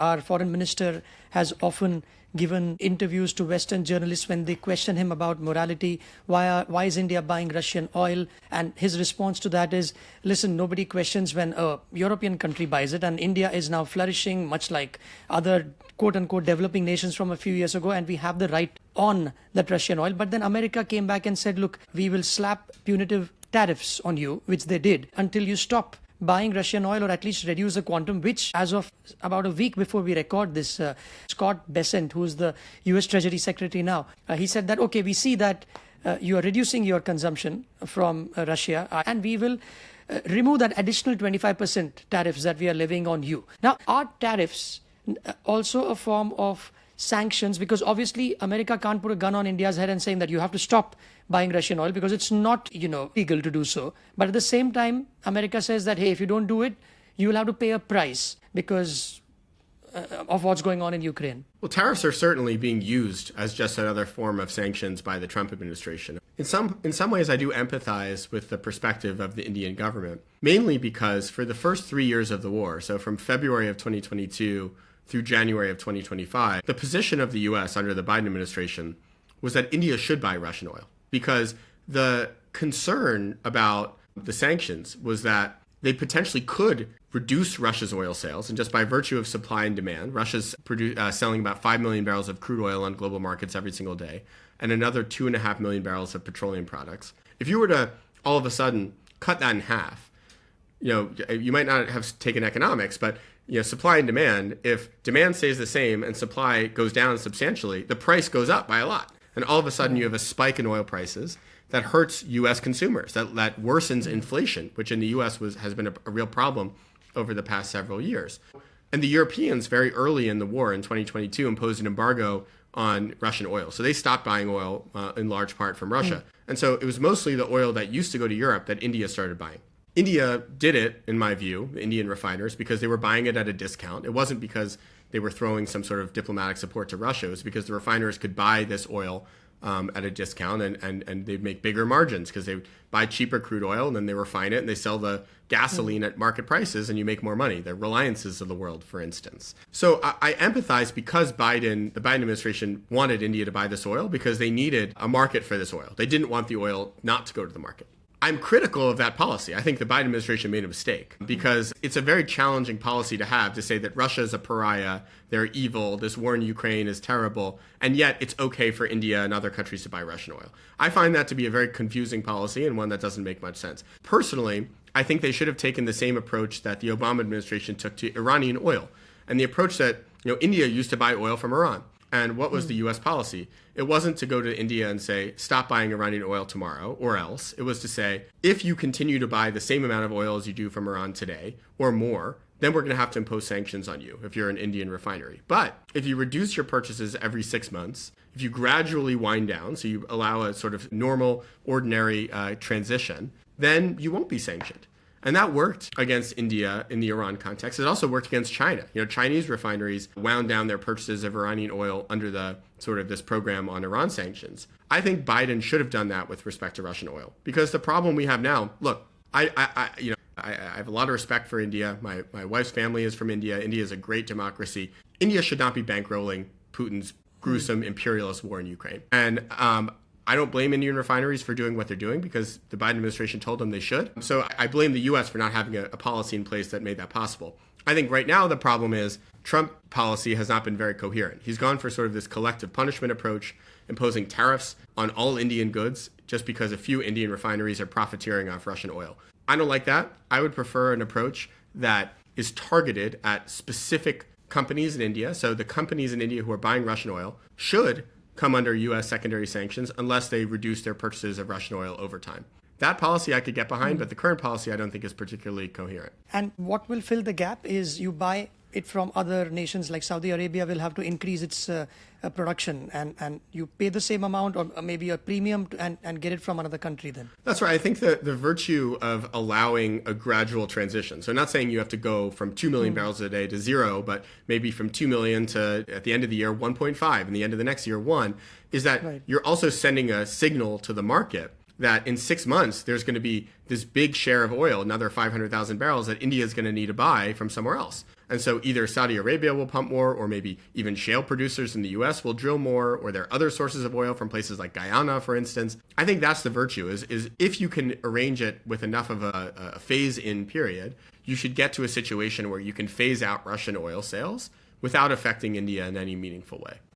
Our foreign minister has often given interviews to Western journalists when they question him about morality. Why is India buying Russian oil? And his response to that is, listen, nobody questions when a European country buys it, and India is now flourishing much like other quote-unquote developing nations from a few years ago, and we have the right on that Russian oil. But then America came back and said, look, we will slap punitive tariffs on you, which they did, until you stop buying Russian oil, or at least reduce the quantum, which as of about a week before we record this, Scott Bessent, who's the US Treasury Secretary now, he said that, okay, we see that you are reducing your consumption from Russia, and we will remove that additional 25% tariffs that we are levying on you. Now, are tariffs also a form of sanctions? Because obviously America can't put a gun on India's head and saying that you have to stop buying Russian oil, because it's not, legal to do so. But at the same time, America says that, hey, if you don't do it, you will have to pay a price because of what's going on in Ukraine. Well, tariffs are certainly being used as just another form of sanctions by the Trump administration. In some ways, I do empathize with the perspective of the Indian government, mainly because for the first 3 years of the war, so from February of 2022 through January of 2025, the position of the U.S. under the Biden administration was that India should buy Russian oil, because the concern about the sanctions was that they potentially could reduce Russia's oil sales. And just by virtue of supply and demand, Russia's selling about 5 million barrels of crude oil on global markets every single day, and another 2.5 million barrels of petroleum products. If you were to all of a sudden cut that in half, you might not have taken economics, but supply and demand, if demand stays the same and supply goes down substantially, the price goes up by a lot. And all of a sudden you have a spike in oil prices that hurts U.S. consumers, that worsens inflation, which in the U.S. has been a real problem over the past several years. And the Europeans very early in the war in 2022 imposed an embargo on Russian oil. So they stopped buying oil in large part from Russia. And so it was mostly the oil that used to go to Europe that India started buying. India did it, in my view, the Indian refiners, because they were buying it at a discount. It wasn't because they were throwing some sort of diplomatic support to Russia. It was because the refiners could buy this oil at a discount, and they'd make bigger margins because they buy cheaper crude oil and then they refine it and they sell the gasoline at market prices and you make more money. The Reliances of the world, for instance. So I empathize because the Biden administration wanted India to buy this oil because they needed a market for this oil. They didn't want the oil not to go to the market. I'm critical of that policy. I think the Biden administration made a mistake because it's a very challenging policy to have, to say that Russia is a pariah, they're evil, this war in Ukraine is terrible, and yet it's okay for India and other countries to buy Russian oil. I find that to be a very confusing policy and one that doesn't make much sense. Personally, I think they should have taken the same approach that the Obama administration took to Iranian oil, and the approach that India used to buy oil from Iran. And what was the U.S. policy? It wasn't to go to India and say, stop buying Iranian oil tomorrow, or else. It was to say, if you continue to buy the same amount of oil as you do from Iran today, or more, then we're going to have to impose sanctions on you if you're an Indian refinery. But if you reduce your purchases every 6 months, if you gradually wind down, so you allow a sort of normal, ordinary transition, then you won't be sanctioned. And that worked against India in the Iran context. It also worked against China. Chinese refineries wound down their purchases of Iranian oil under the sort of this program on Iran sanctions. I think Biden should have done that with respect to Russian oil, because the problem we have now, look, I have a lot of respect for India. My wife's family is from India. India is a great democracy. India should not be bankrolling Putin's gruesome imperialist war in Ukraine. And I don't blame Indian refineries for doing what they're doing because the Biden administration told them they should. So I blame the U.S. for not having a policy in place that made that possible. I think right now the problem is Trump policy has not been very coherent. He's gone for sort of this collective punishment approach, imposing tariffs on all Indian goods just because a few Indian refineries are profiteering off Russian oil. I don't like that. I would prefer an approach that is targeted at specific companies in India. So the companies in India who are buying Russian oil should come under U.S. secondary sanctions unless they reduce their purchases of Russian oil over time. That policy I could get behind, but the current policy I don't think is particularly coherent. And what will fill the gap is you buy it from other nations, like Saudi Arabia will have to increase its production, and you pay the same amount or maybe a premium and get it from another country then. That's right. I think that the virtue of allowing a gradual transition, so not saying you have to go from 2 million barrels a day to zero, but maybe from 2 million to, at the end of the year, 1.5, and the end of the next year, 1, is that you're also sending a signal to the market that in 6 months, there's going to be this big share of oil, another 500,000 barrels that India is going to need to buy from somewhere else. And so either Saudi Arabia will pump more, or maybe even shale producers in the US will drill more, or there are other sources of oil from places like Guyana, for instance. I think that's the virtue, is if you can arrange it with enough of a phase-in period, you should get to a situation where you can phase out Russian oil sales without affecting India in any meaningful way.